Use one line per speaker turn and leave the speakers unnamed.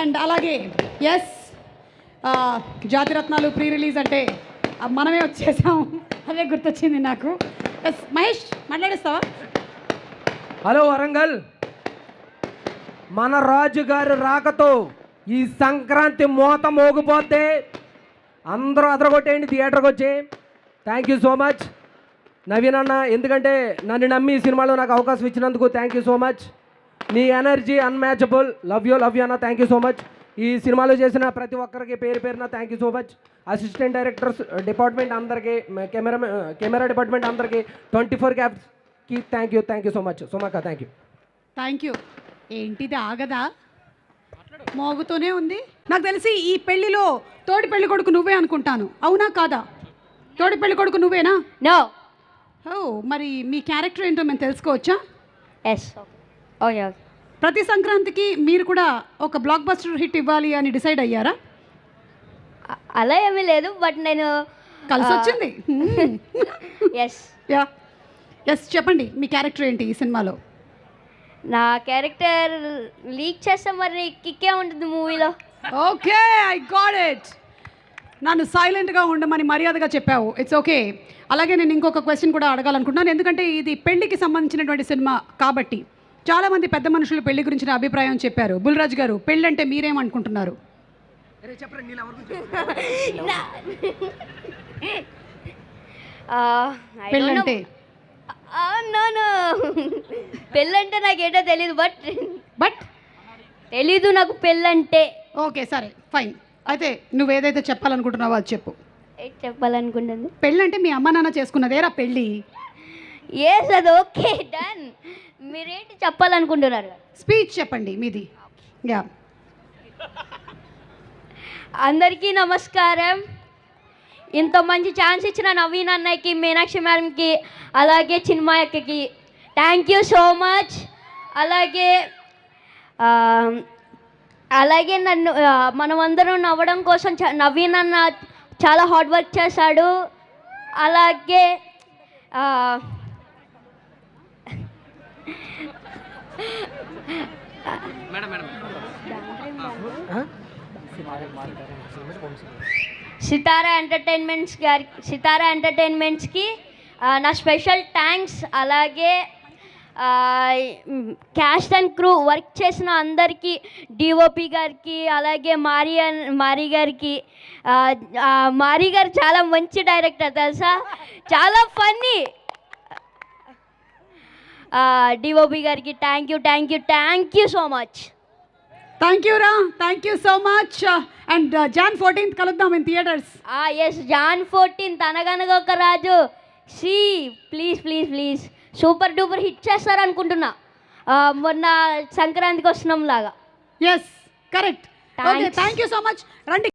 And అలాగే yes జాతిరత్నాలు pre release అంటే మనమే వచ్చేసాం, అదే గుర్తొచ్చింది నాకు. ఎస్ మహేష్ మాట్లాడేస్తావా?
హలో వరంగల్, మన రాజుగారి రాకతో ఈ సంక్రాంతి మోత మోగిపోతే అందరూ అదరగొట్టేయండి థియేటర్కి వచ్చి. Thank you so much Naveen అన్న, ఎందుకంటే నన్ను నమ్మి ఈ సినిమాలో నాకు అవకాశం ఇచ్చినందుకు థ్యాంక్ యూ సో మచ్. నీ ఎనర్జీ అన్మ్యాచబుల్. లవ్ యూ అన్న, థ్యాంక్ యూ సో మచ్. ఈ సినిమాలో చేసిన ప్రతి ఒక్కరికి పేరు పేరున thank you so much. Assistant directors department అందరికీ, కెమెరా డిపార్ట్మెంట్ అందరికీ, 24 క్యాబ్స్కి థ్యాంక్ యూ సో మచ్. సుమాక థ్యాంక్ యూ.
ఏంటిది ఆగదా, మోగుతూనే ఉంది. నాకు తెలిసి ఈ పెళ్లిలో తోడి పెళ్లి కొడుకు నువ్వే అనుకుంటాను, అవునా కాదా? తోడి పెళ్లి కొడుకు నువ్వేనా?
నో.
ఓ, మరి మీ క్యారెక్టర్ ఏంటో మేము తెలుసుకోవచ్చా?
ఎస్. ఓకే.
ప్రతి సంక్రాంతికి మీరు కూడా ఒక బ్లాక్ బస్టర్ హిట్ ఇవ్వాలి అని డిసైడ్ అయ్యారా?
అలా ఏమీ లేదు, బట్ నేను
కలిసి వచ్చింది.
ఎస్.
యా ఎస్, చెప్పండి మీ క్యారెక్టర్ ఏంటి ఈ సినిమాలో?
నా క్యారెక్టర్ లీక్ చేస్తే మరి కిక్కే ఉంటుంది మూవీలో.
Okay, I got it. నన్ను సైలెంట్గా ఉండమని మర్యాదగా చెప్పావు, ఇట్స్ ఓకే. అలాగే నేను ఇంకొక క్వశ్చన్ కూడా అడగాలనుకుంటున్నాను, ఎందుకంటే ఇది పెళ్లికి సంబంధించినటువంటి సినిమా కాబట్టి చాలామంది పెద్ద మనుషులు పెళ్లి గురించిన అభిప్రాయం చెప్పారు. బుల్రాజ్ గారు, పెళ్ళి అంటే మీరేమనుకుంటున్నారు? పెళ్ళంటే
పెళ్ళంటే నాకేటో తెలీదు, బట్ తెలీదు నాకు పెళ్ళంటే.
ఓకే సరే ఫైన్, అయితే నువ్వు ఏదైతే చెప్పాలనుకుంటున్నావో అది చెప్పు.
చెప్పాలనుకుంటుంది
పెళ్ళంటే మీ అమ్మ నాన్న చేసుకున్నదేరా పెళ్ళి.
ఎస్, అది ఓకే, డన్. మీరేంటి చెప్పాలనుకుంటున్నారు?
స్పీచ్ చెప్పండి మీది. యా,
అందరికీ నమస్కారం. ఇంత మంచి ఛాన్స్ ఇచ్చిన నవీన్ అన్నయ్యకి, మీనాక్షి మ్యామ్కి, అలాగే చిన్మయక్కకి థ్యాంక్ యూ సో మచ్. అలాగే నన్ను మనమందరం నవ్వడం కోసం నవీన్ అన్న చాలా హార్డ్ వర్క్ చేశాడు. అలాగే సితారా ఎంటర్టైన్మెంట్స్కి నా స్పెషల్ థ్యాంక్స్. అలాగే క్యాస్ట్ అండ్ క్రూ వర్క్ చేసిన అందరికీ, డిఓపి గారికి, అలాగే మారీ గారికి. మారీ గారు చాలా మంచి డైరెక్టర్ తెలుసా, చాలా ఫన్నీ. డిఓపి గారికి thank you so much.
Thank you రా, thank you so much. And Jan 14th కలుద్దాం in theatres.
Yes, Jan 14th అనగనగా ఒక రాజు. ప్లీజ్ సూపర్ డూపర్ హిట్ చేస్తారు అనుకుంటున్నా, మొన్న సంక్రాంతికి వస్తున్నాం లాగా.
Yes correct. Okay, thank you so much. రండి.